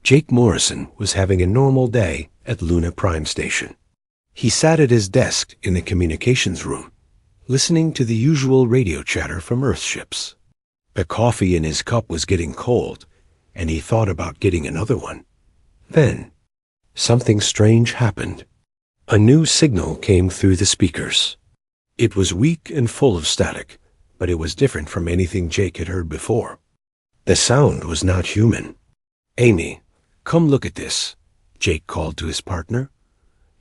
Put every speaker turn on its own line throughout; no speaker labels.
Jake Morrison was having a normal day at Luna Prime Station. He sat at his desk in the communications room, listening to the usual radio chatter from Earth ships. The coffee in his cup was getting cold, and he thought about getting another one. Then, something strange happened. A new signal came through the speakers. It was weak and full of static, but it was different from anything Jake had heard before. The sound was not human. "Amy, come look at this," Jake called to his partner.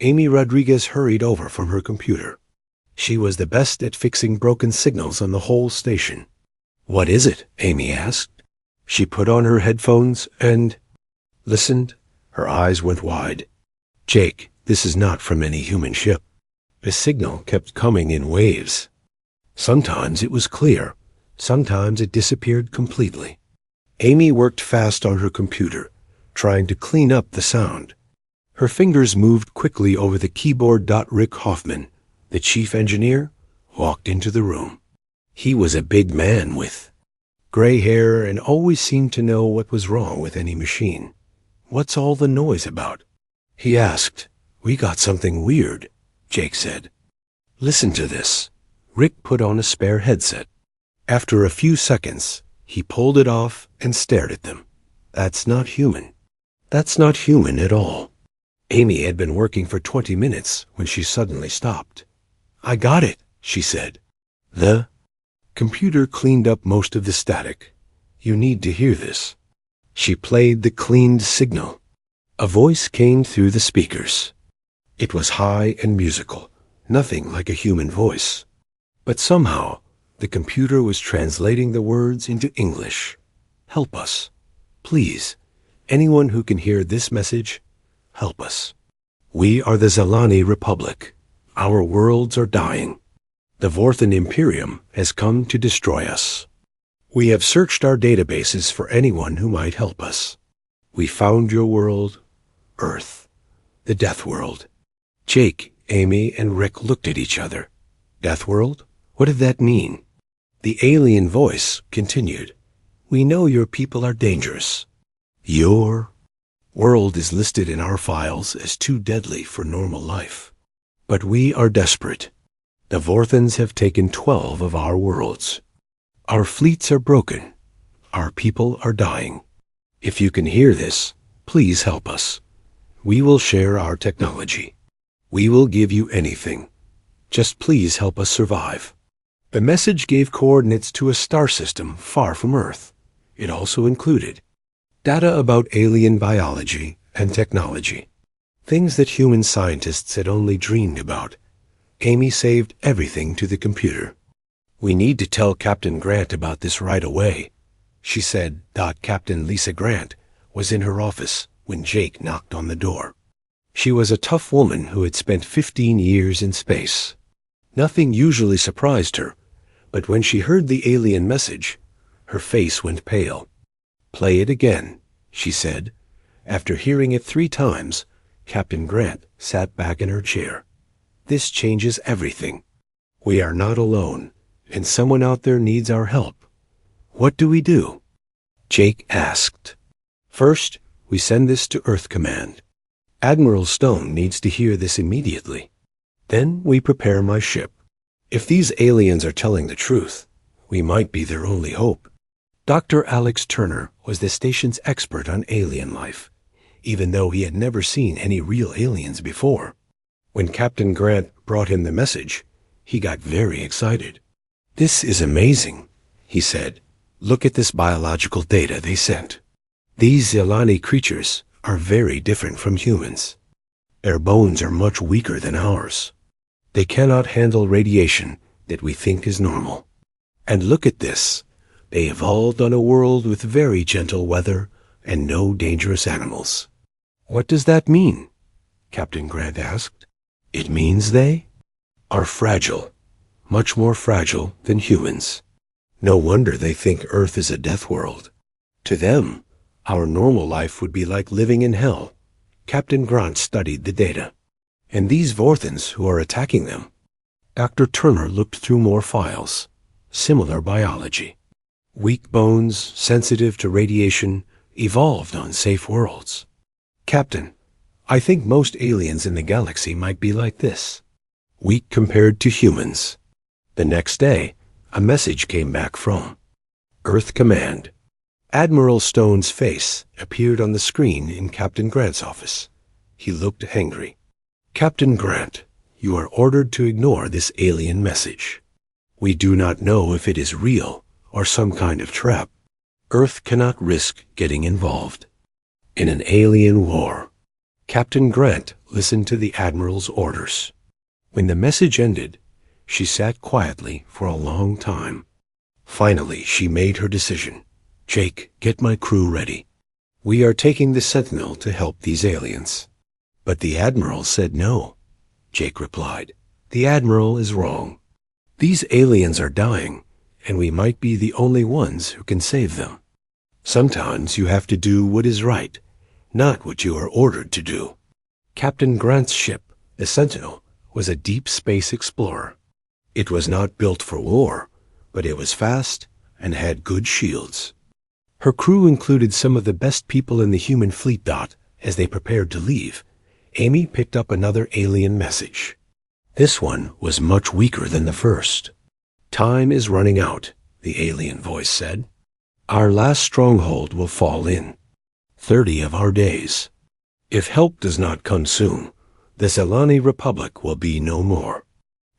Amy Rodriguez hurried over from her computer. She was the best at fixing broken signals on the whole station. "What is it?" Amy asked. She put on her headphones and listened. Her eyes went wide. "Jake, this is not from any human ship." The signal kept coming in waves. Sometimes it was clear, sometimes it disappeared completely. Amy worked fast on her computer, trying to clean up the sound. Her fingers moved quickly over the keyboard. Rick Hoffman, the chief engineer, walked into the room. He was a big man with gray hair and always seemed to know what was wrong with any machine. "What's all the noise about?" he asked. "We got something weird," Jake said. "Listen to this." Rick put on a spare headset. After a few seconds, he pulled it off and stared at them. "That's not human. That's not human at all." Amy had been working for 20 minutes when she suddenly stopped. "I got it," she said. The computer cleaned up most of the static. "You need to hear this." She played the cleaned signal. A voice came through the speakers. It was high and musical, nothing like a human voice. But somehow, the computer was translating the words into English. "Help us. Please, anyone who can hear this message, help us. We are the Zelani Republic. Our worlds are dying. The Vorthan Imperium has come to destroy us. We have searched our databases for anyone who might help us. We found your world, Earth, the Death World." Jake, Amy, and Rick looked at each other. Death World? What did that mean? The alien voice continued. "We know your people are dangerous. Your world is listed in our files as too deadly for normal life. But we are desperate. The Vorthans have taken 12 of our worlds. Our fleets are broken. Our people are dying. If you can hear this, please help us. We will share our technology. We will give you anything. Just please help us survive." The message gave coordinates to a star system far from Earth. It also included data about alien biology and technology, things that human scientists had only dreamed about. Amy saved everything to the computer. "We need to tell Captain Grant about this right away," she said. Captain Lisa Grant was in her office when Jake knocked on the door. She was a tough woman who had spent 15 years in space. Nothing usually surprised her, but when she heard the alien message, her face went pale. "Play it again," she said. After hearing it 3 times, Captain Grant sat back in her chair. "This changes everything. We are not alone, and someone out there needs our help. What do we do?" Jake asked. "First, we send this to Earth Command. Admiral Stone needs to hear this immediately. Then we prepare my ship. If these aliens are telling the truth, we might be their only hope." Dr. Alex Turner was the station's expert on alien life, even though he had never seen any real aliens before. When Captain Grant brought him the message, he got very excited. "This is amazing," he said. "Look at this biological data they sent. These Zelani creatures are very different from humans. Their bones are much weaker than ours. They cannot handle radiation that we think is normal. And look at this. They evolved on a world with very gentle weather and no dangerous animals." "What does that mean?" Captain Grant asked. "It means they are fragile, much more fragile than humans. No wonder they think Earth is a death world. To them, our normal life would be like living in hell." Captain Grant studied the data. "And these Vorthans who are attacking them?" Dr. Turner looked through more files. Similar biology. Weak bones, sensitive to radiation, evolved on safe worlds. Captain, I think most aliens in the galaxy might be like this. Weak compared to humans. The next day, a message came back from Earth Command. Admiral Stone's face appeared on the screen in Captain Grant's office. He looked angry. Captain Grant, you are ordered to ignore this alien message. We do not know if it is real or some kind of trap. Earth cannot risk getting involved in an alien war. Captain Grant listened to the Admiral's orders. When the message ended, she sat quietly for a long time. Finally, she made her decision. Jake, get my crew ready. We are taking the Sentinel to help these aliens. But the Admiral said no. Jake replied, the Admiral is wrong. These aliens are dying, and we might be the only ones who can save them. Sometimes you have to do what is right, not what you are ordered to do. Captain Grant's ship, the Sentinel, was a deep space explorer. It was not built for war, but it was fast and had good shields. Her crew included some of the best people in the human fleet. As they prepared to leave, Amy picked up another alien message. This one was much weaker than the first. Time is running out, the alien voice said. Our last stronghold will fall in 30 of our days. If help does not come soon, the Zelani Republic will be no more.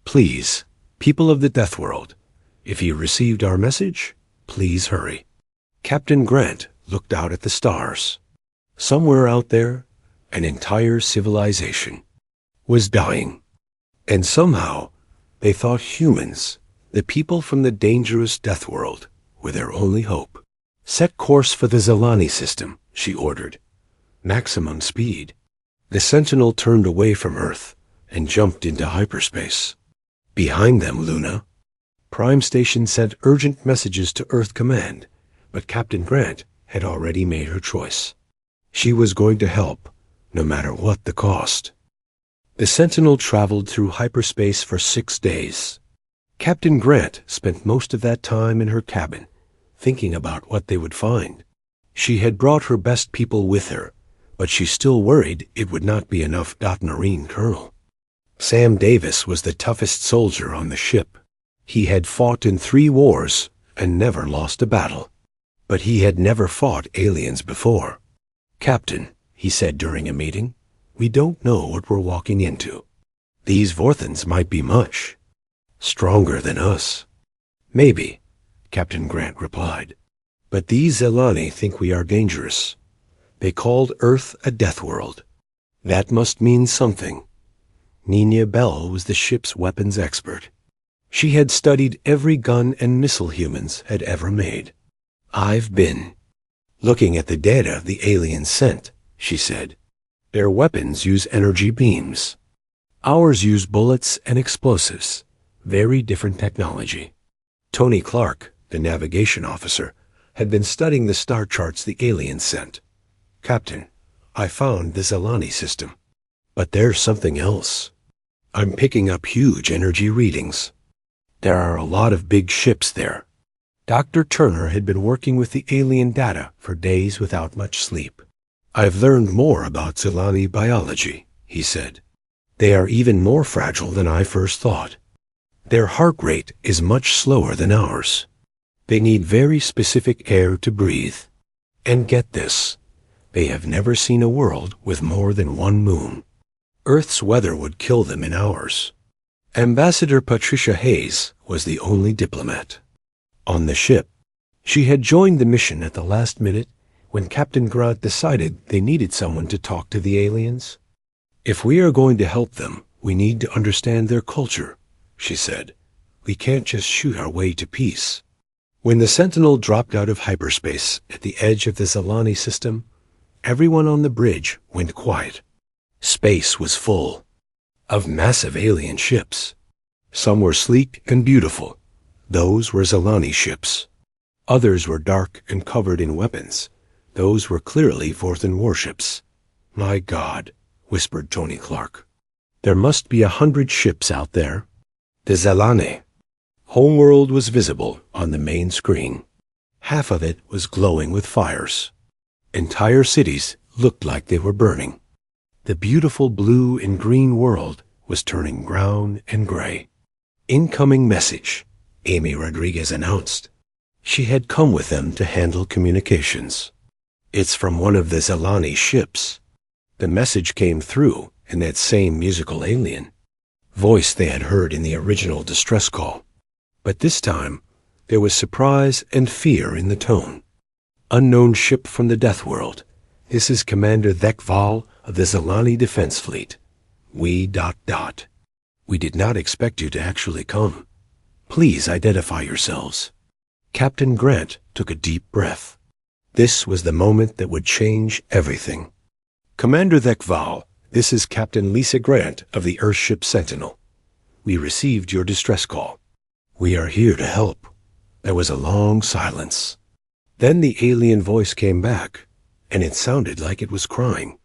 Please, people of the Death World, if you received our message, please hurry. Captain Grant looked out at the stars. Somewhere out there, an entire civilization was dying. And somehow, they thought humans, the people from the dangerous Death World, were their only hope. Set course for the Zelani system, she ordered. Maximum speed. The Sentinel turned away from Earth and jumped into hyperspace. Behind them, Luna. Prime Station sent urgent messages to Earth Command, but Captain Grant had already made her choice. She was going to help, no matter what the cost. The Sentinel traveled through hyperspace for 6 days. Captain Grant spent most of that time in her cabin, thinking about what they would find. She had brought her best people with her, but she still worried it would not be enough. Marine Colonel Sam Davis was the toughest soldier on the ship. He had fought in 3 wars and never lost a battle. But he had never fought aliens before. Captain, he said during a meeting, we don't know what we're walking into. These Vorthans might be much stronger than us. Maybe, Captain Grant replied. But these Zelani think we are dangerous. They called Earth a death world. That must mean something. Nina Bell was the ship's weapons expert. She had studied every gun and missile humans had ever made. I've been looking at the data the aliens sent, she said. Their weapons use energy beams. Ours use bullets and explosives. Very different technology. Tony Clark, the navigation officer, had been studying the star charts the aliens sent. Captain, I found the Zelani system. But there's something else. I'm picking up huge energy readings. There are a lot of big ships there. Dr. Turner had been working with the alien data for days without much sleep. I've learned more about Zelani biology, he said. They are even more fragile than I first thought. Their heart rate is much slower than ours. They need very specific air to breathe. And get this, they have never seen a world with more than 1 moon. Earth's weather would kill them in hours. Ambassador Patricia Hayes was the only diplomat on the ship. She had joined the mission at the last minute when Captain Grant decided they needed someone to talk to the aliens. If we are going to help them, we need to understand their culture, she said. We can't just shoot our way to peace. When the Sentinel dropped out of hyperspace at the edge of the Zelani system, everyone on the bridge went quiet. Space was full of massive alien ships. Some were sleek and beautiful. Those were Zelani ships. Others were dark and covered in weapons. Those were clearly Vorthan warships. My God, whispered Tony Clark. There must be 100 ships out there. The Zelani. Homeworld was visible on the main screen. Half of it was glowing with fires. Entire cities looked like they were burning. The beautiful blue and green world was turning brown and gray. Incoming message, Amy Rodriguez announced. She had come with them to handle communications. It's from one of the Zelani ships. The message came through in that same musical alien voice they had heard in the original distress call. But this time, there was surprise and fear in the tone. Unknown ship from the Death World. This is Commander Thekval of the Zelani Defense Fleet. We ... We did not expect you to actually come. Please identify yourselves. Captain Grant took a deep breath. This was the moment that would change everything. Commander Thekval, this is Captain Lisa Grant of the Earthship Sentinel. We received your distress call. We are here to help. There was a long silence. Then the alien voice came back, and it sounded like it was crying.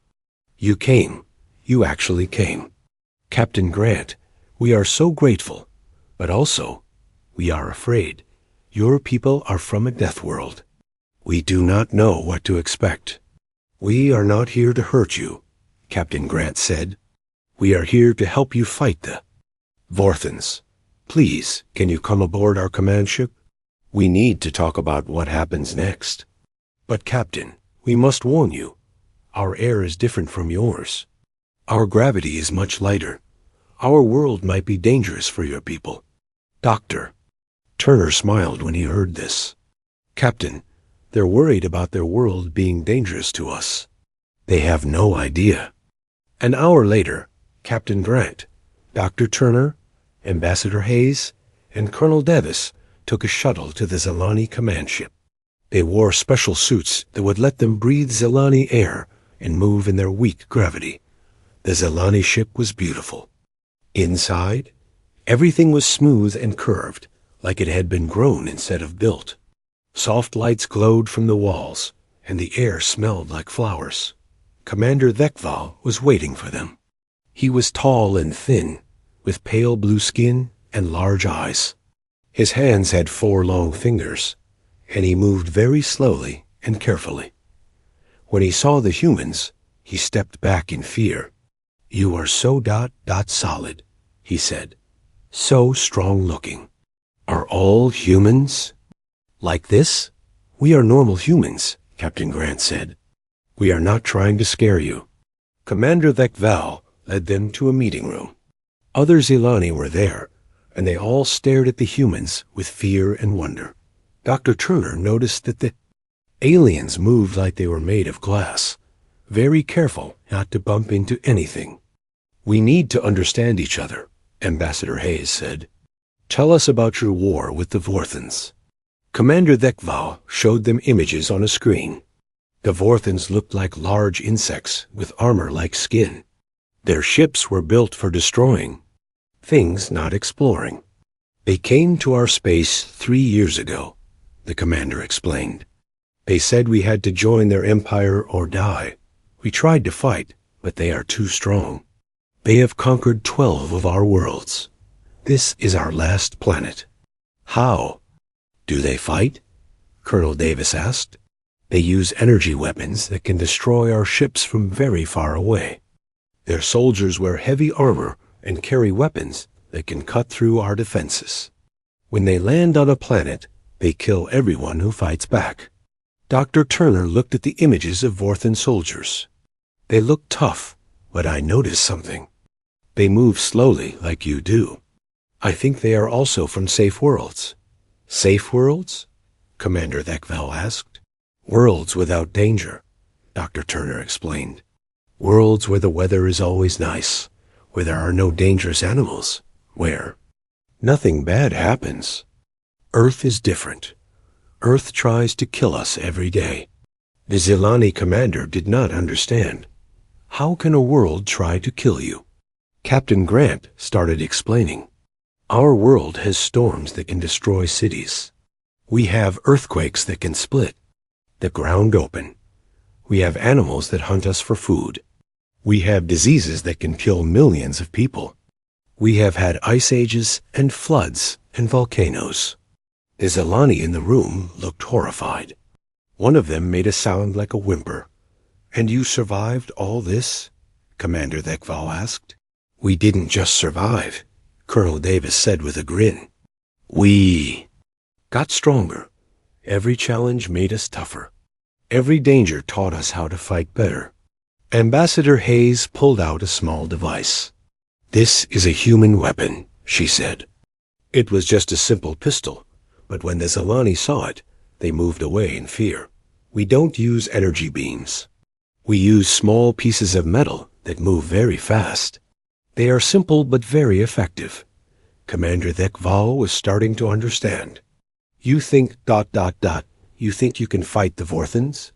You came. You actually came. Captain Grant, we are so grateful, but also, we are afraid. Your people are from a death world. We do not know what to expect. We are not here to hurt you, Captain Grant said. We are here to help you fight the Vorthans. Please, can you come aboard our command ship? We need to talk about what happens next. But Captain, we must warn you. Our air is different from yours. Our gravity is much lighter. Our world might be dangerous for your people. Doctor. Turner smiled when he heard this. Captain, they're worried about their world being dangerous to us. They have no idea. An hour later, Captain Grant, Dr. Turner, Ambassador Hayes, and Colonel Davis took a shuttle to the Zelani command ship. They wore special suits that would let them breathe Zelani air and move in their weak gravity. The Zelani ship was beautiful. Inside, everything was smooth and curved, like it had been grown instead of built. Soft lights glowed from the walls, and the air smelled like flowers. Commander Thekval was waiting for them. He was tall and thin, with pale blue skin and large eyes. His hands had 4 long fingers, and he moved very slowly and carefully. When he saw the humans, he stepped back in fear. You are so ... solid, he said. So strong-looking. Are all humans like this? We are normal humans, Captain Grant said. We are not trying to scare you. Commander Thekval led them to a meeting room. Other Zelani were there, and they all stared at the humans with fear and wonder. Dr. Turner noticed that the aliens moved like they were made of glass, very careful not to bump into anything. We need to understand each other, Ambassador Hayes said. Tell us about your war with the Vorthans. Commander Thekval showed them images on a screen. The Vorthans looked like large insects with armor like skin. Their ships were built for destroying, things not exploring. They came to our space 3 years ago, the commander explained. They said we had to join their empire or die. We tried to fight, but they are too strong. They have conquered 12 of our worlds. This is our last planet. How? Do they fight? Colonel Davis asked. They use energy weapons that can destroy our ships from very far away. Their soldiers wear heavy armor and carry weapons that can cut through our defenses. When they land on a planet, they kill everyone who fights back. Dr. Turner looked at the images of Vorthan soldiers. They looked tough, but I noticed something. They move slowly like you do. I think they are also from safe worlds. Safe worlds? Commander Thekval asked. Worlds without danger, Dr. Turner explained. Worlds where the weather is always nice, where there are no dangerous animals, where nothing bad happens. Earth is different. Earth tries to kill us every day. The Zelani commander did not understand. How can a world try to kill you? Captain Grant started explaining. Our world has storms that can destroy cities. We have earthquakes that can split the ground open. We have animals that hunt us for food. We have diseases that can kill millions of people. We have had ice ages and floods and volcanoes. The Zelani in the room looked horrified. One of them made a sound like a whimper. "And you survived all this?" Commander Thekval asked. "We didn't just survive," Colonel Davis said with a grin. "We got stronger. Every challenge made us tougher. Every danger taught us how to fight better." Ambassador Hayes pulled out a small device. "This is a human weapon," she said. It was just a simple pistol, but when the Zilani saw it, they moved away in fear. "We don't use energy beams. We use small pieces of metal that move very fast. They are simple but very effective." Commander Thekval was starting to understand. "You think ... You think you can fight the Vorthans?"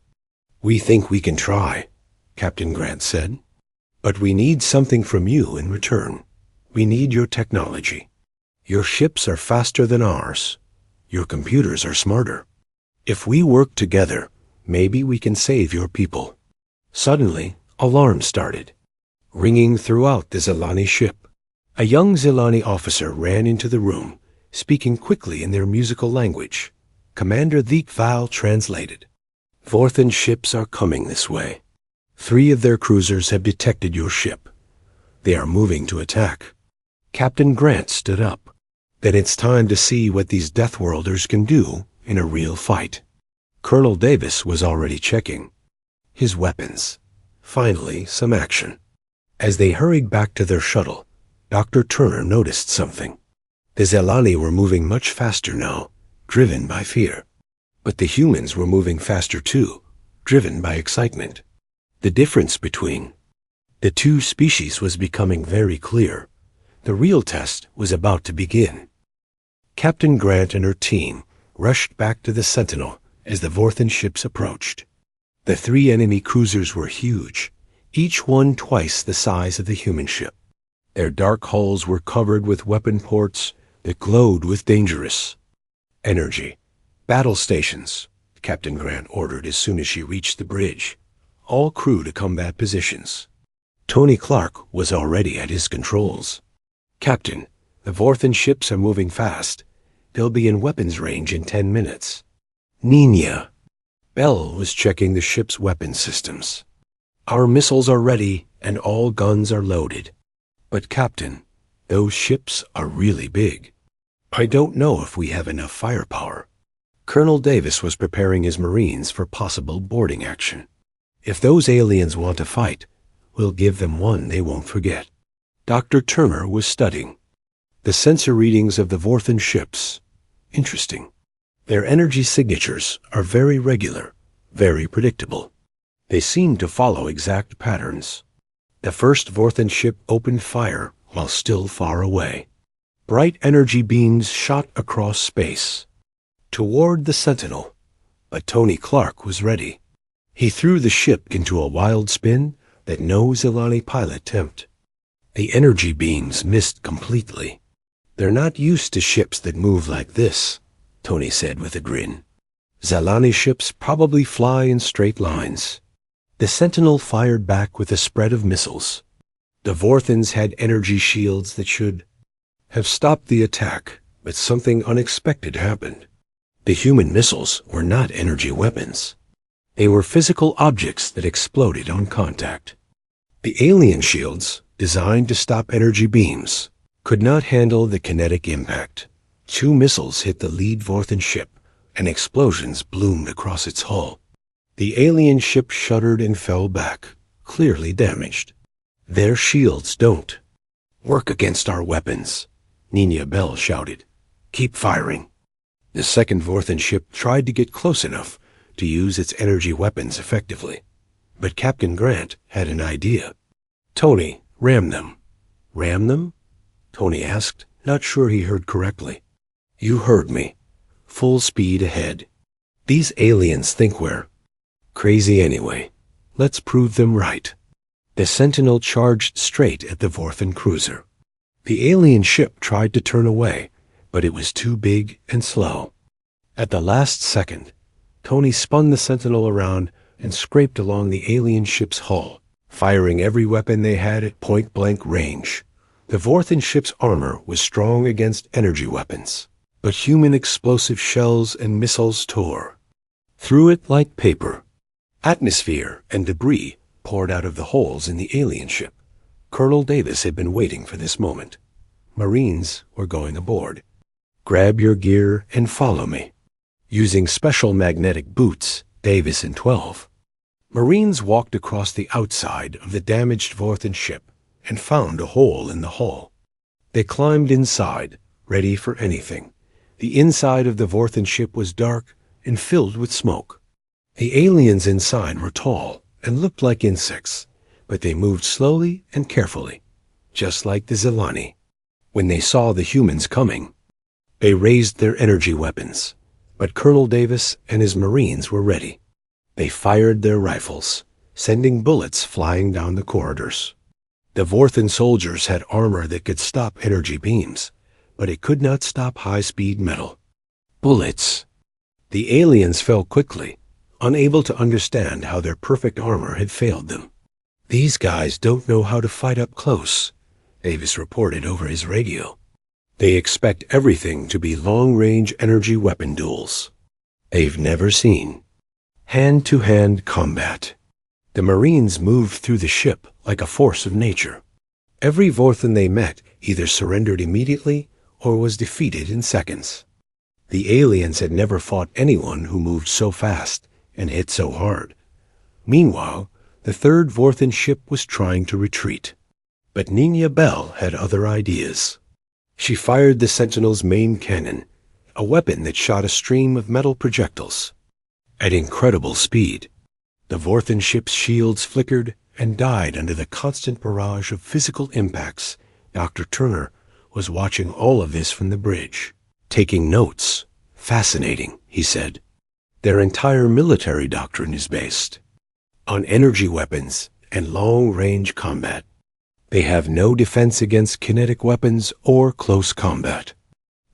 "We think we can try," Captain Grant said. "But we need something from you in return. We need your technology. Your ships are faster than ours. Your computers are smarter. If we work together, maybe we can save your people." Suddenly, alarms started, ringing throughout the Zilani ship. A young Zilani officer ran into the room, speaking quickly in their musical language. Commander Thekval translated. "Vorthan ships are coming this way. 3 of their cruisers have detected your ship. They are moving to attack." Captain Grant stood up. "Then it's time to see what these Deathworlders can do in a real fight." Colonel Davis was already checking his weapons. Finally, some action. As they hurried back to their shuttle, Dr. Turner noticed something. The Zilani were moving much faster now, driven by fear. But the humans were moving faster too, driven by excitement. The difference between the two species was becoming very clear. The real test was about to begin. Captain Grant and her team rushed back to the Sentinel as the Vorthan ships approached. The 3 enemy cruisers were huge, each one twice the size of the human ship. Their dark hulls were covered with weapon ports that glowed with dangerous energy. "Battle stations," Captain Grant ordered as soon as she reached the bridge. "All crew to combat positions." Tony Clark was already at his controls. "Captain, the Vorthan ships are moving fast. They'll be in weapons range in 10 minutes. "Nina." Bell was checking the ship's weapon systems. "Our missiles are ready and all guns are loaded." "But Captain, those ships are really big. I don't know if we have enough firepower." Colonel Davis was preparing his Marines for possible boarding action. "If those aliens want to fight, we'll give them one they won't forget." Dr. Turner was studying the sensor readings of the Vorthan ships. Interesting. Their energy signatures are very regular, very predictable. They seem to follow exact patterns. The first Vorthan ship opened fire while still far away. Bright energy beams shot across space toward the Sentinel, but Tony Clark was ready. He threw the ship into a wild spin that no Zilani pilot tempted. The energy beams missed completely. "They're not used to ships that move like this," Tony said with a grin. "Zilani ships probably fly in straight lines." The Sentinel fired back with a spread of missiles. The Vorthans had energy shields that should have stopped the attack, but something unexpected happened. The human missiles were not energy weapons. They were physical objects that exploded on contact. The alien shields, designed to stop energy beams, could not handle the kinetic impact. 2 missiles hit the lead Vorthan ship, and explosions bloomed across its hull. The alien ship shuddered and fell back, clearly damaged. "Their shields don't work against our weapons," Nina Bell shouted. "Keep firing." The second Vorthan ship tried to get close enough to use its energy weapons effectively. But Captain Grant had an idea. "Tony, ram them." "Ram them?" Tony asked, not sure he heard correctly. "You heard me. Full speed ahead. These aliens think we're crazy anyway. Let's prove them right." The Sentinel charged straight at the Vorthan cruiser. The alien ship tried to turn away, but it was too big and slow. At the last second, Tony spun the Sentinel around and scraped along the alien ship's hull, firing every weapon they had at point-blank range. The Vorthan ship's armor was strong against energy weapons, but human explosive shells and missiles tore. threw it like paper. Atmosphere and debris poured out of the holes in the alien ship. Colonel Davis had been waiting for this moment. Marines were going aboard. Grab your gear and follow me. Using special magnetic boots, Davis and 12. Marines walked across the outside of the damaged Vorthan ship and found a hole in the hull. They climbed inside, ready for anything. The inside of the Vorthan ship was dark and filled with smoke. The aliens inside were tall and looked like insects, but they moved slowly and carefully, just like the Zelani. When they saw the humans coming, they raised their energy weapons, but Colonel Davis and his Marines were ready. They fired their rifles, sending bullets flying down the corridors. The Vorthan soldiers had armor that could stop energy beams, but it could not stop high-speed metal. Bullets. The aliens fell quickly, unable to understand how their perfect armor had failed them. These guys don't know how to fight up close, Davis reported over his radio. They expect everything to be long-range energy weapon duels. They've never seen hand-to-hand combat. The Marines moved through the ship like a force of nature. Every Vorthan they met either surrendered immediately or was defeated in seconds. The aliens had never fought anyone who moved so fast and hit so hard. Meanwhile, the third Vorthan ship was trying to retreat. But Nina Bell had other ideas. She fired the Sentinel's main cannon, a weapon that shot a stream of metal projectiles. At incredible speed, the Vorthan ship's shields flickered and died under the constant barrage of physical impacts. Dr. Turner was watching all of this from the bridge, taking notes. Fascinating, he said. Their entire military doctrine is based on energy weapons and long-range combat. They have no defense against kinetic weapons or close combat.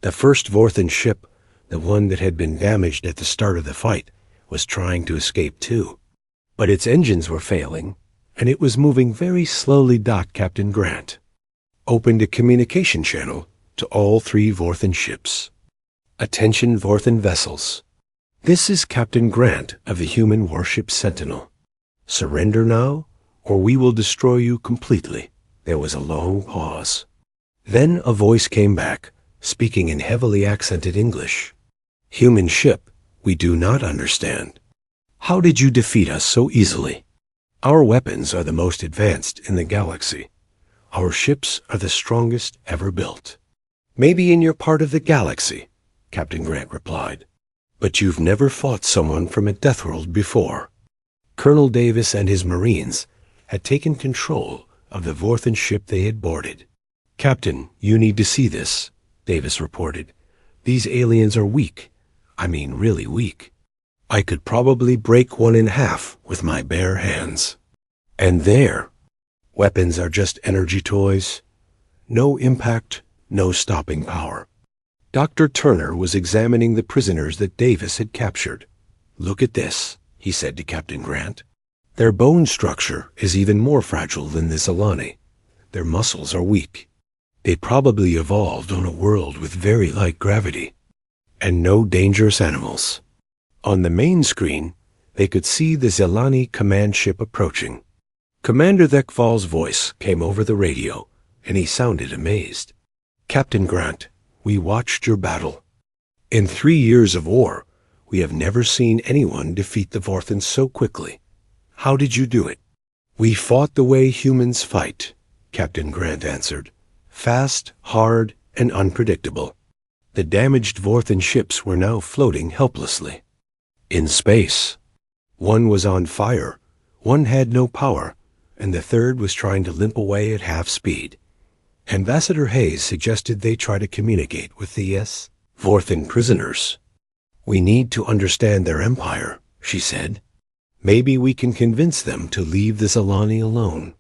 The first Vorthan ship, the one that had been damaged at the start of the fight, was trying to escape too. But its engines were failing, and it was moving very slowly. Captain Grant opened a communication channel to all 3 Vorthan ships. Attention Vorthan vessels. This is Captain Grant of the human warship Sentinel. Surrender now, or we will destroy you completely. There was a long pause. Then a voice came back, speaking in heavily accented English. Human ship, we do not understand. How did you defeat us so easily? Our weapons are the most advanced in the galaxy. Our ships are the strongest ever built. Maybe in your part of the galaxy, Captain Grant replied. But you've never fought someone from a Deathworld before. Colonel Davis and his Marines had taken control of the Vorthan ship they had boarded. Captain, you need to see this, Davis reported. These aliens are weak. I mean really weak. I could probably break one in half with my bare hands. And their weapons are just energy toys. No impact, no stopping power. Dr. Turner was examining the prisoners that Davis had captured. Look at this, he said to Captain Grant. Their bone structure is even more fragile than the Zelani. Their muscles are weak. They probably evolved on a world with very light gravity and no dangerous animals. On the main screen, they could see the Zelani command ship approaching. Commander Thekval's voice came over the radio, and he sounded amazed. Captain Grant, we watched your battle. In 3 years of war, we have never seen anyone defeat the Vorthans so quickly. How did you do it? We fought the way humans fight, Captain Grant answered. Fast, hard, and unpredictable. The damaged Vorthan ships were now floating helplessly in space. One was on fire, one had no power, and the third was trying to limp away at half speed. Ambassador Hayes suggested they try to communicate with the Vorthan prisoners. We need to understand their empire, she said. Maybe we can convince them to leave the Zelani alone.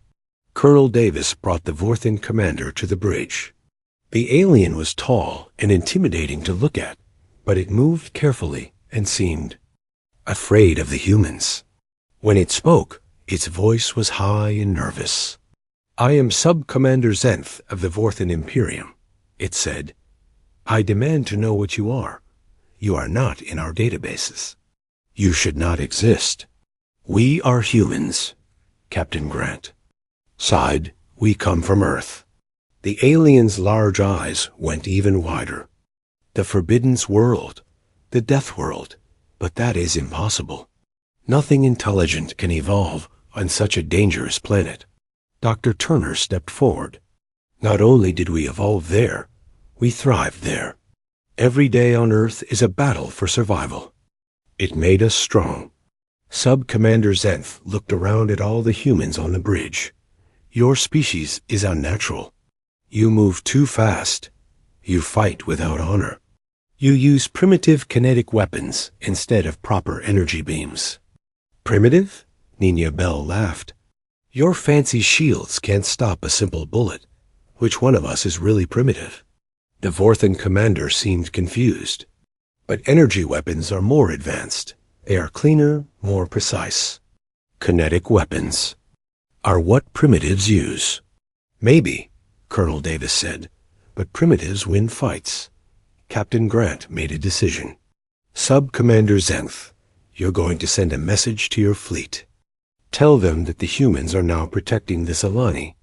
Colonel Davis brought the Vorthan commander to the bridge. The alien was tall and intimidating to look at, but it moved carefully and seemed afraid of the humans. When it spoke, its voice was high and nervous. I am Sub-Commander Zenth of the Vorthan Imperium, it said. I demand to know what you are. You are not in our databases. You should not exist. We are humans, Captain Grant sighed. We come from Earth. The alien's large eyes went even wider. The Forbidden World, the Death World, but that is impossible. Nothing intelligent can evolve on such a dangerous planet. Dr. Turner stepped forward. Not only did we evolve there, we thrived there. Every day on Earth is a battle for survival. It made us strong. Sub-Commander Zenth looked around at all the humans on the bridge. Your species is unnatural. You move too fast. You fight without honor. You use primitive kinetic weapons instead of proper energy beams. Primitive? Nina Bell laughed. Your fancy shields can't stop a simple bullet. Which one of us is really primitive? The Vorthan commander seemed confused. But energy weapons are more advanced. They are cleaner, more precise. Kinetic weapons are what primitives use. Maybe, Colonel Davis said, but primitives win fights. Captain Grant made a decision. Sub-Commander Zenth, you're going to send a message to your fleet. Tell them that the humans are now protecting the Zalani.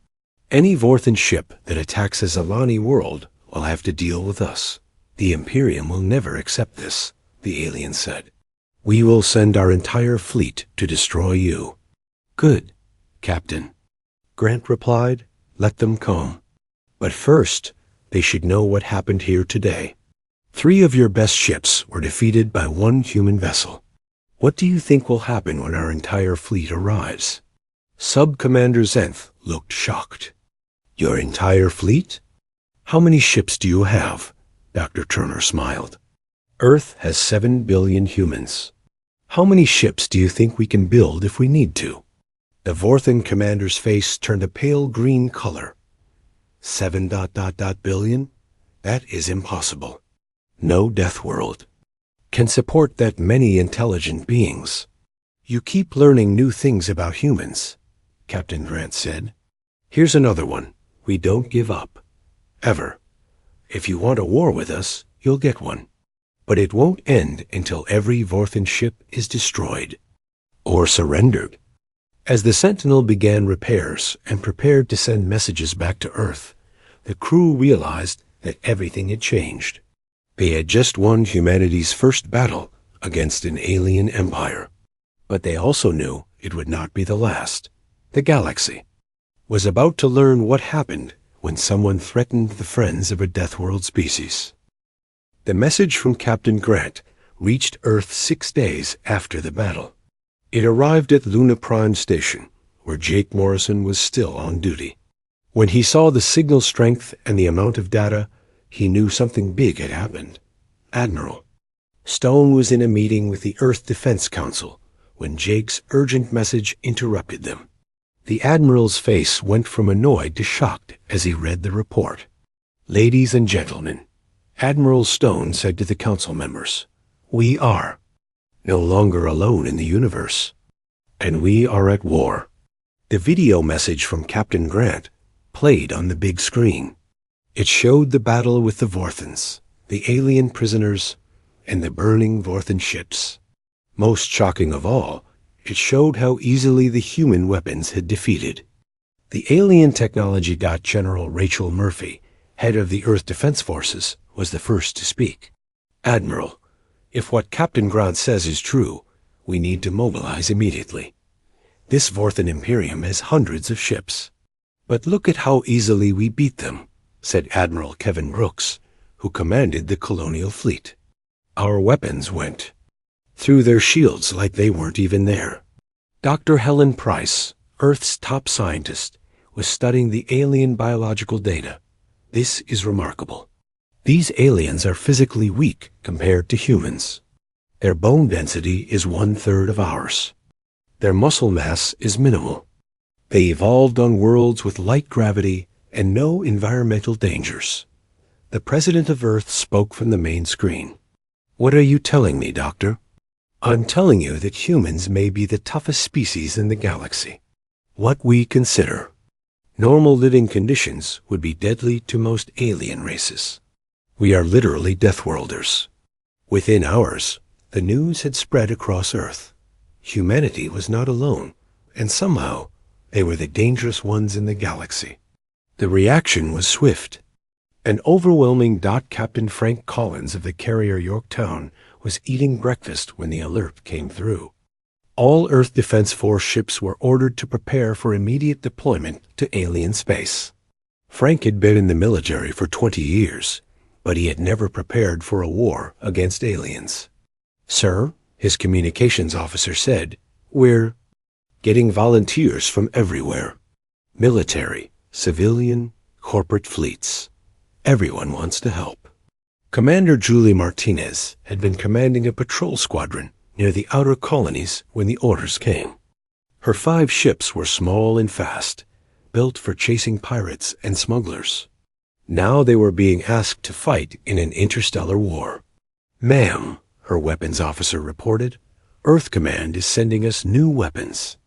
Any Vorthan ship that attacks a Zalani world will have to deal with us. The Imperium will never accept this, the alien said. We will send our entire fleet to destroy you. Good, Captain. Grant replied. Let them come. But first, they should know what happened here today. 3 of your best ships were defeated by 1 human vessel. What do you think will happen when our entire fleet arrives? Sub-Commander Zenth looked shocked. Your entire fleet? How many ships do you have? Dr. Turner smiled. Earth has 7 billion humans. How many ships do you think we can build if we need to? The Vorthan commander's face turned a pale green color. 7 billion? That is impossible. No Death World can support that many intelligent beings. You keep learning new things about humans, Captain Grant said. Here's another one. We don't give up. Ever. If you want a war with us, you'll get one. But it won't end until every Vorthan ship is destroyed or surrendered. As the Sentinel began repairs and prepared to send messages back to Earth, the crew realized that everything had changed. They had just won humanity's first battle against an alien empire. But they also knew it would not be the last. The galaxy was about to learn what happened when someone threatened the friends of a Death World species. The message from Captain Grant reached Earth 6 days after the battle. It arrived at Luna Prime Station, where Jake Morrison was still on duty. When he saw the signal strength and the amount of data, he knew something big had happened. Admiral Stone was in a meeting with the Earth Defense Council when Jake's urgent message interrupted them. The Admiral's face went from annoyed to shocked as he read the report. Ladies and gentlemen, Admiral Stone said to the council members, we are no longer alone in the universe, and we are at war. The video message from Captain Grant played on the big screen. It showed the battle with the Vorthans, the alien prisoners, and the burning Vorthan ships. Most shocking of all, it showed how easily the human weapons had defeated. The alien technology General Rachel Murphy, head of the Earth Defense Forces, was the first to speak. Admiral, if what Captain Grant says is true, we need to mobilize immediately. This Vorthan Imperium has hundreds of ships. But look at how easily we beat them, said Admiral Kevin Brooks, who commanded the colonial fleet. Our weapons went through their shields like they weren't even there. Dr. Helen Price, Earth's top scientist, was studying the alien biological data. This is remarkable. These aliens are physically weak compared to humans. Their bone density is 1/3 of ours. Their muscle mass is minimal. They evolved on worlds with light gravity and no environmental dangers. The President of Earth spoke from the main screen. What are you telling me, Doctor? I'm telling you that humans may be the toughest species in the galaxy. What we consider normal living conditions would be deadly to most alien races. We are literally Deathworlders. Within hours, The news had spread across Earth. Humanity was not alone, and somehow they were the dangerous ones in the galaxy. The reaction was swift. An overwhelming Captain Frank Collins of the carrier Yorktown was eating breakfast when the alert came through. All Earth Defense Force ships were ordered to prepare for immediate deployment to alien space. Frank had been in the military for 20 years, but he had never prepared for a war against aliens. "Sir," his communications officer said, "we're getting volunteers from everywhere. Military, civilian, corporate fleets. Everyone wants to help." Commander Julie Martinez had been commanding a patrol squadron near the outer colonies when the orders came. Her 5 ships were small and fast, built for chasing pirates and smugglers. Now they were being asked to fight in an interstellar war. "Ma'am," her weapons officer reported, "Earth Command is sending us new weapons.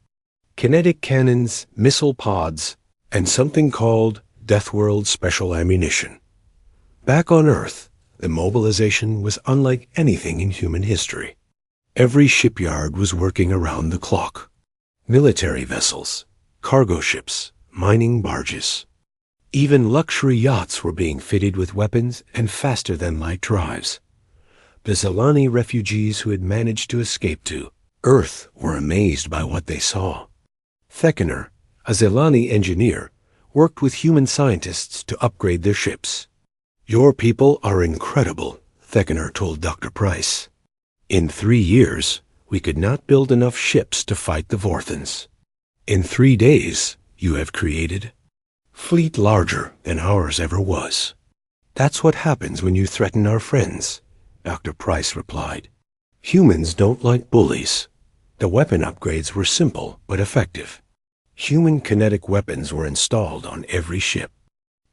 Kinetic cannons, missile pods, and something called Deathworld Special Ammunition." Back on Earth, the mobilization was unlike anything in human history. Every shipyard was working around the clock. Military vessels, cargo ships, mining barges. Even luxury yachts were being fitted with weapons and faster-than-light drives. The Zelani refugees who had managed to escape to Earth were amazed by what they saw. Theckener, a Zelani engineer, worked with human scientists to upgrade their ships. "Your people are incredible," Theckener told Dr. Price. "In 3 years, we could not build enough ships to fight the Vorthans. In 3 days, you have created fleet larger than ours ever was." "That's what happens when you threaten our friends," Dr. Price replied. "Humans don't like bullies." The weapon upgrades were simple but effective. Human kinetic weapons were installed on every ship.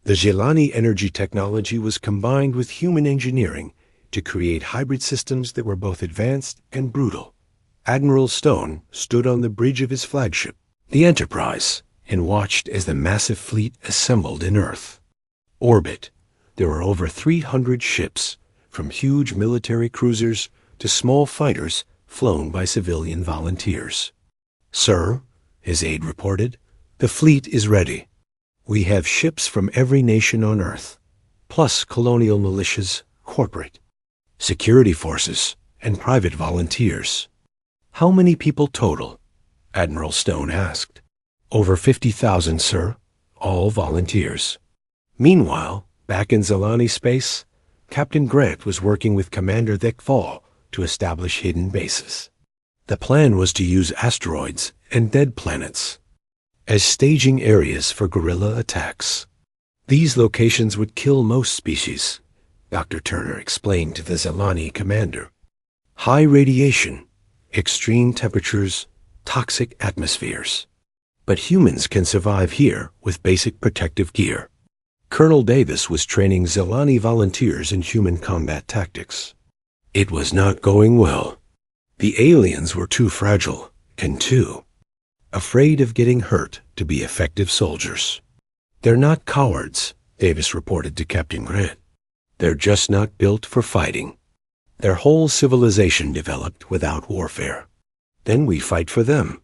The Zelani energy technology was combined with human engineering to create hybrid systems that were both advanced and brutal. Admiral Stone stood on the bridge of his flagship, the Enterprise, and watched as the massive fleet assembled in Earth. Orbit. There were over 300 ships, from huge military cruisers to small fighters flown by civilian volunteers. "Sir," his aide reported, "the fleet is ready. We have ships from every nation on Earth, plus colonial militias, corporate, security forces, and private volunteers." "How many people total?" Admiral Stone asked. "Over 50,000, sir, all volunteers." Meanwhile, back in Zelani space, Captain Grant was working with Commander Thekfall to establish hidden bases. The plan was to use asteroids and dead planets as staging areas for guerrilla attacks. These locations would kill most species, Dr. Turner explained to the Zelani commander. High radiation, extreme temperatures, toxic atmospheres. But humans can survive here with basic protective gear. Colonel Davis was training Zelani volunteers in human combat tactics. It was not going well. The aliens were too fragile and too afraid of getting hurt to be effective soldiers. "They're not cowards," Davis reported to Captain Grant. "They're just not built for fighting. Their whole civilization developed without warfare. Then we fight for them,"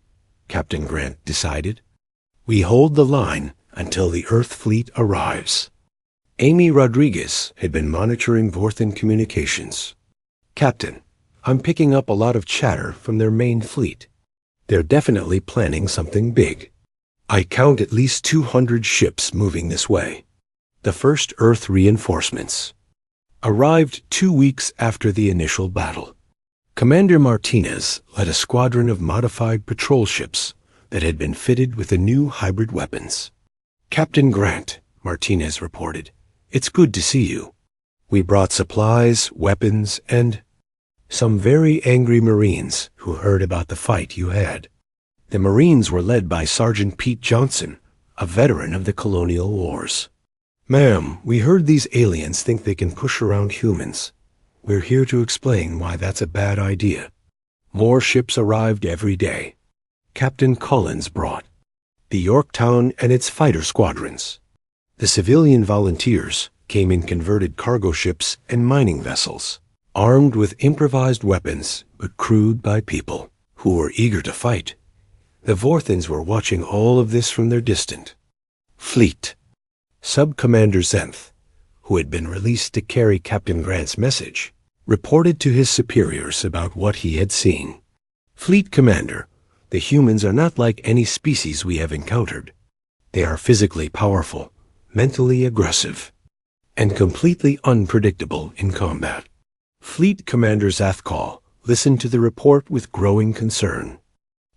Captain Grant decided. "We hold the line until the Earth fleet arrives." Amy Rodriguez had been monitoring Vorthan communications. "Captain, I'm picking up a lot of chatter from their main fleet. They're definitely planning something big. I count at least 200 ships moving this way. The first Earth reinforcements arrived 2 weeks after the initial battle. Commander Martinez led a squadron of modified patrol ships that had been fitted with the new hybrid weapons. "Captain Grant," Martinez reported, "it's good to see you. We brought supplies, weapons, and some very angry Marines who heard about the fight you had." The Marines were led by Sergeant Pete Johnson, a veteran of the colonial wars. "Ma'am, we heard these aliens think they can push around humans. We're here to explain why that's a bad idea." More ships arrived every day. Captain Collins brought the Yorktown and its fighter squadrons. The civilian volunteers came in converted cargo ships and mining vessels. armed with improvised weapons, but crewed by people who were eager to fight. The Vorthans were watching all of this from their distant fleet. Sub-Commander Zenth, who had been released to carry Captain Grant's message, reported to his superiors about what he had seen. Fleet Commander, the humans are not like any species we have encountered. They are physically powerful, mentally aggressive, and completely unpredictable in combat. Fleet Commander Zathkal listened to the report with growing concern.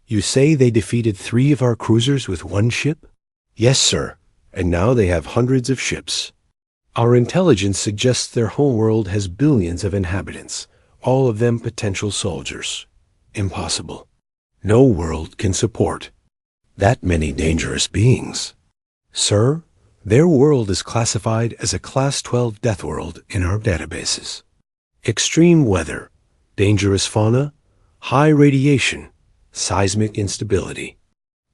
You say they defeated 3 of our cruisers with 1 ship? Yes, sir, and now they have hundreds of ships. Our intelligence suggests their homeworld has billions of inhabitants, all of them potential soldiers. Impossible. No world can support that many dangerous beings. Sir, their world is classified as a Class 12 death world in our databases. Extreme weather, dangerous fauna, high radiation, seismic instability.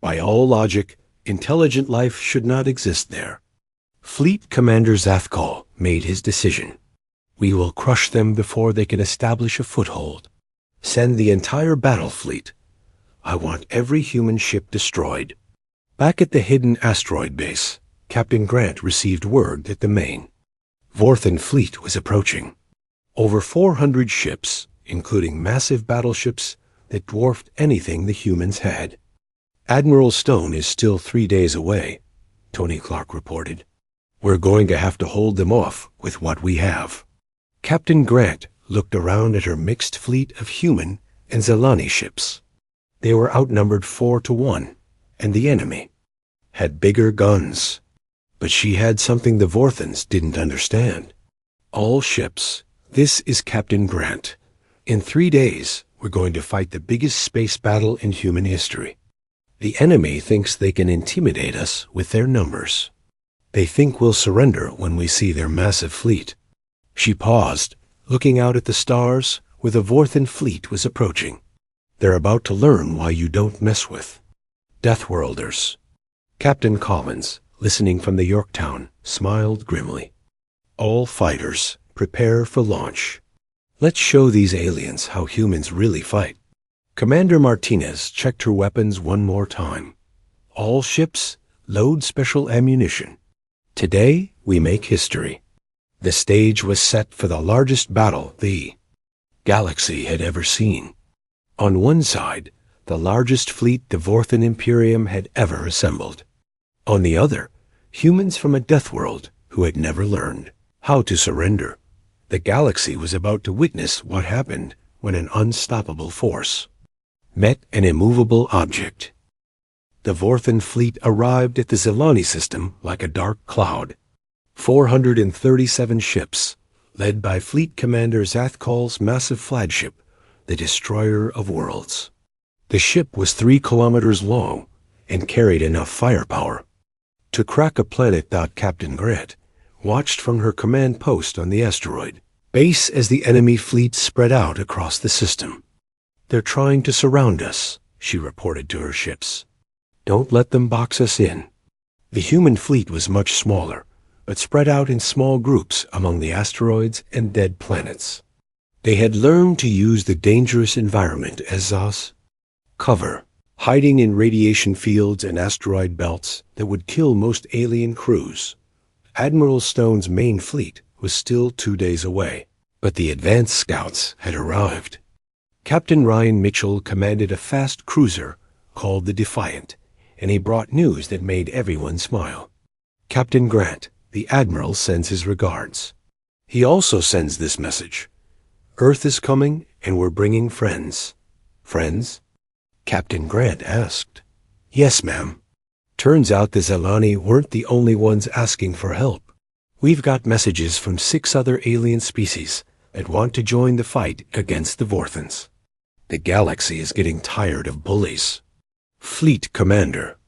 By all logic, intelligent life should not exist there. Fleet Commander Zathkal made his decision. We will crush them before they can establish a foothold. Send the entire battle fleet. I want every human ship destroyed. Back at the hidden asteroid base, Captain Grant received word that the main Vorthan fleet was approaching. Over 400 ships, including massive battleships that dwarfed anything the humans had. Admiral Stone is still 3 days away, Tony Clark reported. We're going to have to hold them off with what we have. Captain Grant looked around at her mixed fleet of human and Zelani ships. They were outnumbered 4-1, and the enemy had bigger guns. But she had something the Vorthans didn't understand. All ships, this is Captain Grant. In 3 days, we're going to fight the biggest space battle in human history. The enemy thinks they can intimidate us with their numbers. They think we'll surrender when we see their massive fleet. She paused, looking out at the stars where the Vorthan fleet was approaching. They're about to learn why you don't mess with Deathworlders. Captain Collins, listening from the Yorktown, smiled grimly. All fighters, prepare for launch. Let's show these aliens how humans really fight. Commander Martinez checked her weapons one more time. All ships, load special ammunition. Today, we make history. The stage was set for the largest battle the galaxy had ever seen. On one side, the largest fleet the Vorthan Imperium had ever assembled. On the other, humans from a death world who had never learned how to surrender. The galaxy was about to witness what happened when an unstoppable force met an immovable object. The Vorthan fleet arrived at the Zelani system like a dark cloud. 437 ships, led by Fleet Commander Zathkal's massive flagship, the Destroyer of Worlds. The ship was 3 kilometers long and carried enough firepower to crack a planet. Captain Grant watched from her command post on the asteroid base as the enemy fleet spread out across the system. They're trying to surround us, she reported to her ships. Don't let them box us in. The human fleet was much smaller, but spread out in small groups among the asteroids and dead planets. They had learned to use the dangerous environment as cover, hiding in radiation fields and asteroid belts that would kill most alien crews. Admiral Stone's main fleet was still 2 days away, but the advanced scouts had arrived. Captain Ryan Mitchell commanded a fast cruiser called the Defiant, and he brought news that made everyone smile. Captain Grant, the Admiral, sends his regards. He also sends this message. Earth is coming, and we're bringing friends. Friends? Captain Grant asked. Yes, ma'am. Turns out the Zelani weren't the only ones asking for help. We've got messages from 6 other alien species that want to join the fight against the Vorthans. The galaxy is getting tired of bullies. Fleet Commander.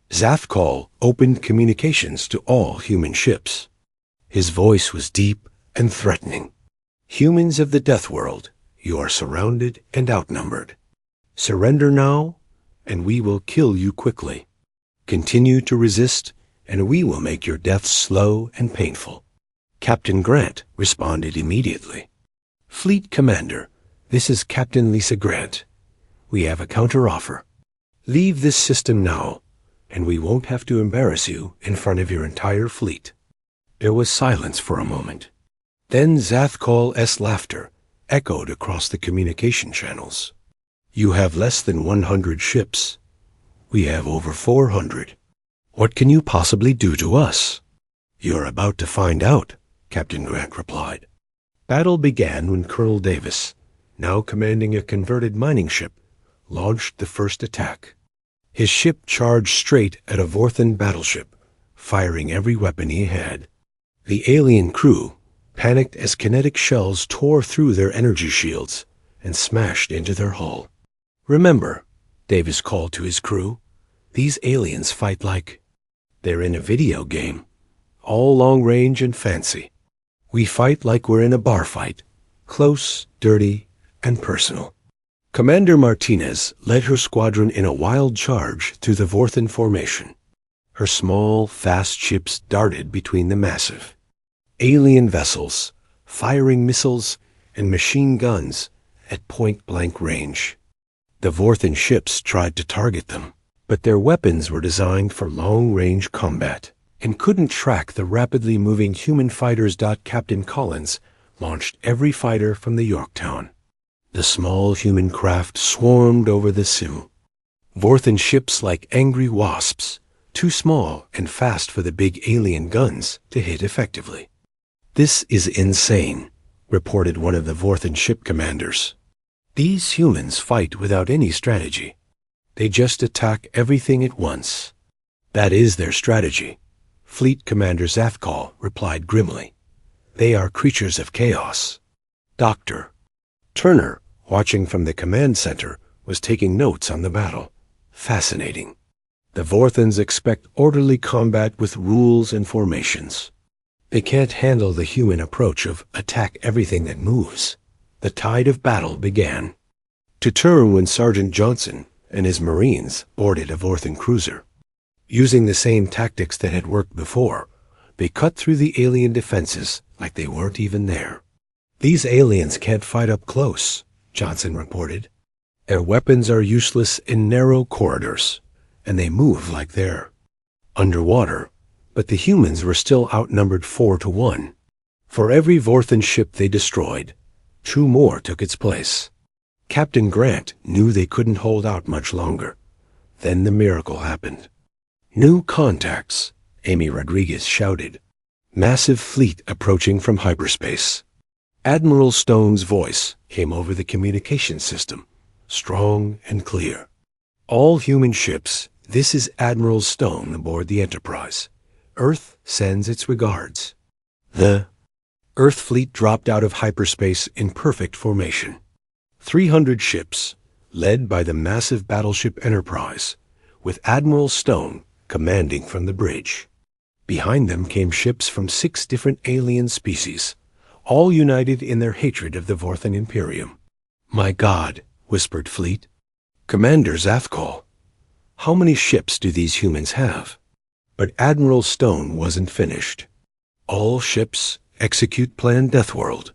Zathkal opened communications to all human ships. His voice was deep and threatening. Humans of the Death World, you are surrounded and outnumbered. Surrender now, and we will kill you quickly. Continue to resist, and we will make your death slow and painful. Captain Grant responded immediately. Fleet Commander, this is Captain Lisa Grant. We have a counteroffer. Leave this system now, and we won't have to embarrass you in front of your entire fleet." There was silence for a moment. Then Zathkal's laughter echoed across the communication channels. "You have less than 100 ships. We have over 400. What can you possibly do to us?" "You're about to find out," Captain Grant replied. Battle began when Colonel Davis, now commanding a converted mining ship, launched the first attack. His ship charged straight at a Vorthan battleship, firing every weapon he had. The alien crew panicked as kinetic shells tore through their energy shields and smashed into their hull. "Remember," Davis called to his crew, "these aliens fight like they're in a video game, all long range and fancy. We fight like we're in a bar fight, close, dirty, and personal." Commander Martinez led her squadron in a wild charge through the Vorthan formation. Her small, fast ships darted between the massive alien vessels, firing missiles and machine guns at point-blank range. The Vorthan ships tried to target them, but their weapons were designed for long-range combat and couldn't track the rapidly moving human fighters. Captain Collins launched every fighter from the Yorktown. The small human craft swarmed over the Sioux. Vorthan ships like angry wasps, too small and fast for the big alien guns to hit effectively. "This is insane," reported one of the Vorthan ship commanders. "These humans fight without any strategy. They just attack everything at once." "That is their strategy," Fleet Commander Zathkal replied grimly. "They are creatures of chaos." Dr. Turner, watching from the command center, was taking notes on the battle. "Fascinating. The Vorthans expect orderly combat with rules and formations. They can't handle the human approach of attack everything that moves." The tide of battle began to turn when Sergeant Johnson and his Marines boarded a Vorthan cruiser. Using the same tactics that had worked before, they cut through the alien defenses like they weren't even there. "These aliens can't fight up close," Johnson reported. "Their weapons are useless in narrow corridors, and they move like they're underwater." But the humans were still outnumbered 4-1. For every Vorthan ship they destroyed, 2 more took its place. Captain Grant knew they couldn't hold out much longer. Then the miracle happened. "New contacts," Amy Rodriguez shouted. "Massive fleet approaching from hyperspace." Admiral Stone's voice came over the communication system, strong and clear. "All human ships, this is Admiral Stone aboard the Enterprise. Earth sends its regards." The Earth fleet dropped out of hyperspace in perfect formation. 300 ships, led by the massive battleship Enterprise, with Admiral Stone commanding from the bridge. Behind them came ships from 6 different alien species, all united in their hatred of the Vorthan Imperium. "My God," whispered Fleet. "Commander Zathkal, how many ships do these humans have?" But Admiral Stone wasn't finished. "All ships execute Plan Deathworld."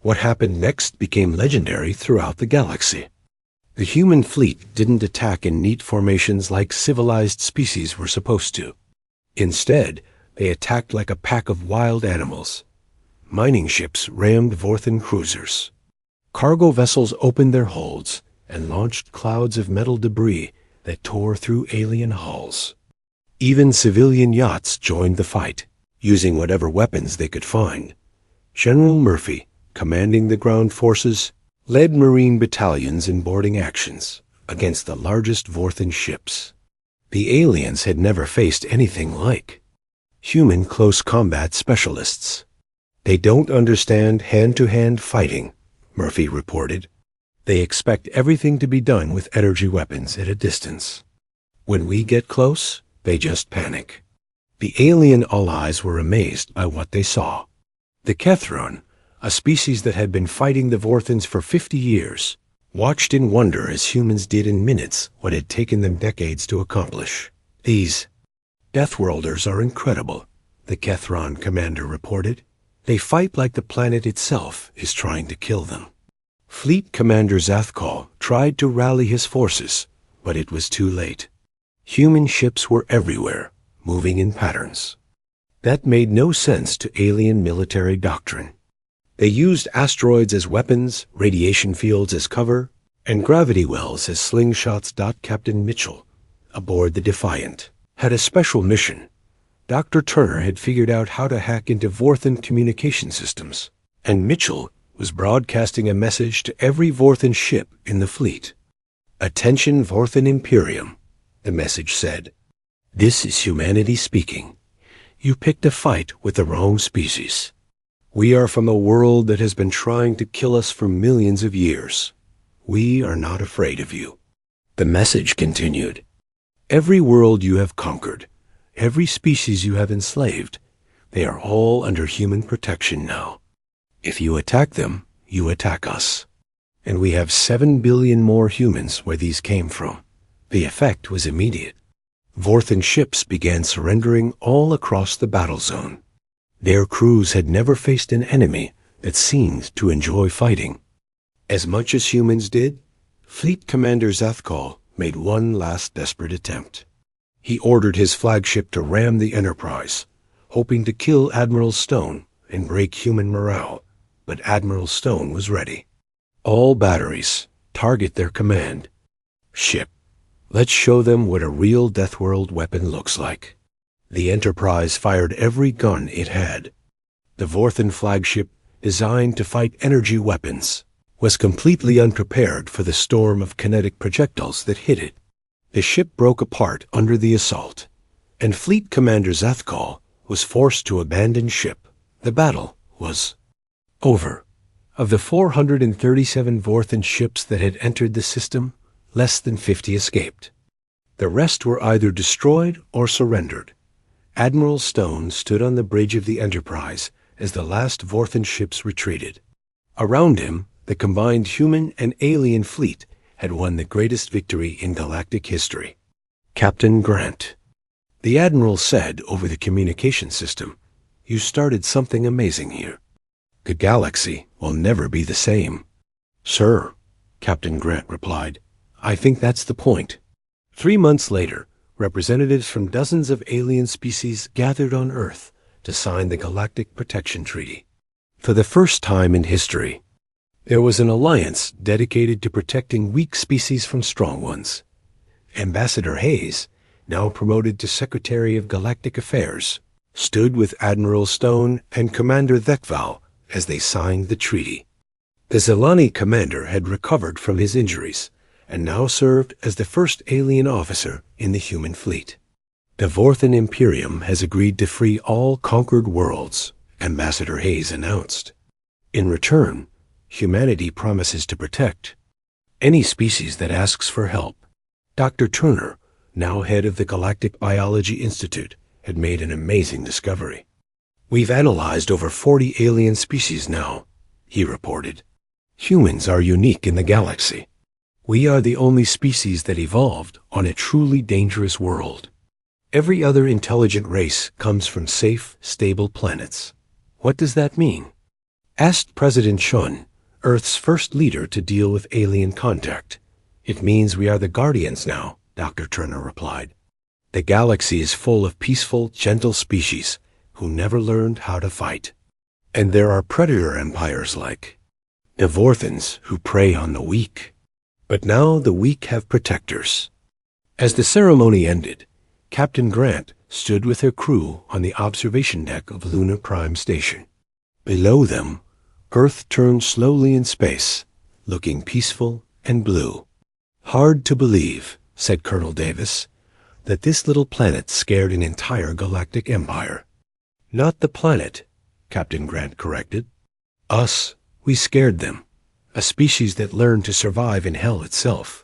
What happened next became legendary throughout the galaxy. The human fleet didn't attack in neat formations like civilized species were supposed to. Instead, they attacked like a pack of wild animals. Mining ships rammed Vorthan cruisers. Cargo vessels opened their holds and launched clouds of metal debris that tore through alien hulls. Even civilian yachts joined the fight, using whatever weapons they could find. General Murphy, commanding the ground forces, led Marine battalions in boarding actions against the largest Vorthan ships. The aliens had never faced anything like human close combat specialists. "They don't understand hand-to-hand fighting," Murphy reported. "They expect everything to be done with energy weapons at a distance. When we get close, they just panic." The alien allies were amazed by what they saw. The Kethron, a species that had been fighting the Vorthans for 50 years, watched in wonder as humans did in minutes what had taken them decades to accomplish. "These Deathworlders are incredible," the Kethron commander reported. They fight like the planet itself is trying to kill them. Fleet Commander Zathkal tried to rally his forces, but it was too late. Human ships were everywhere, moving in patterns. That made no sense to alien military doctrine. They used asteroids as weapons, radiation fields as cover, and gravity wells as slingshots. Captain Mitchell, aboard the Defiant, had a special mission. Dr. Turner had figured out how to hack into Vorthan communication systems, and Mitchell was broadcasting a message to every Vorthan ship in the fleet. "Attention Vorthan Imperium," the message said. "This is humanity speaking. You picked a fight with the wrong species. We are from a world that has been trying to kill us for millions of years. We are not afraid of you." The message continued. "Every world you have conquered, every species you have enslaved, they are all under human protection now. If you attack them, you attack us. And we have 7 billion more humans where these came from." The effect was immediate. Vorthan ships began surrendering all across the battle zone. Their crews had never faced an enemy that seemed to enjoy fighting. As much as humans did, Fleet Commander Zathkal made one last desperate attempt. He ordered his flagship to ram the Enterprise, hoping to kill Admiral Stone and break human morale, but Admiral Stone was ready. "All batteries, target their command. Ship, let's show them what a real Deathworld weapon looks like." The Enterprise fired every gun it had. The Vorthan flagship, designed to fight energy weapons, was completely unprepared for the storm of kinetic projectiles that hit it. The ship broke apart under the assault, and Fleet Commander Zathkal was forced to abandon ship. The battle was over. Of the 437 Vorthan ships that had entered the system, less than 50 escaped. The rest were either destroyed or surrendered. Admiral Stone stood on the bridge of the Enterprise as the last Vorthan ships retreated. Around him, the combined human and alien fleet had won the greatest victory in galactic history. "Captain Grant," the Admiral said over the communication system, "you started something amazing here. The galaxy will never be the same." "Sir," Captain Grant replied, "I think that's the point." 3 months later, representatives from dozens of alien species gathered on Earth to sign the Galactic Protection Treaty. For the first time in history, there was an alliance dedicated to protecting weak species from strong ones. Ambassador Hayes, now promoted to Secretary of Galactic Affairs, stood with Admiral Stone and Commander Thekval as they signed the treaty. The Zelani commander had recovered from his injuries and now served as the first alien officer in the human fleet. "The Vorthan Imperium has agreed to free all conquered worlds," Ambassador Hayes announced. "In return, humanity promises to protect any species that asks for help." Dr. Turner, now head of the Galactic Biology Institute, had made an amazing discovery. "We've analyzed over 40 alien species now," he reported. "Humans are unique in the galaxy. We are the only species that evolved on a truly dangerous world. Every other intelligent race comes from safe, stable planets. What does that mean?" Asked President Shun, Earth's first leader to deal with alien contact. "It means we are the guardians now," Dr. Turner replied. "The galaxy is full of peaceful, gentle species who never learned how to fight. And there are predator empires like the Vorthans who prey on the weak. But now the weak have protectors." As the ceremony ended, Captain Grant stood with her crew on the observation deck of Luna Prime Station. Below them, Earth turned slowly in space, looking peaceful and blue. "Hard to believe," said Colonel Davis, "that this little planet scared an entire galactic empire." "Not the planet," Captain Grant corrected. "Us, we scared them. A species that learned to survive in hell itself."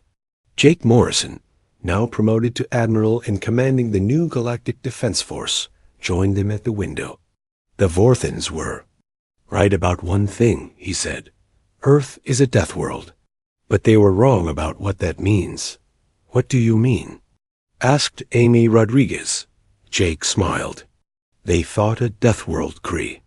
Jake Morrison, now promoted to Admiral and commanding the new Galactic Defense Force, joined them at the window. "The Vorthans were right about one thing," he said. "Earth is a death world. But they were wrong about what that means." "What do you mean?" asked Amy Rodriguez. Jake smiled. "They thought a death world, Cree.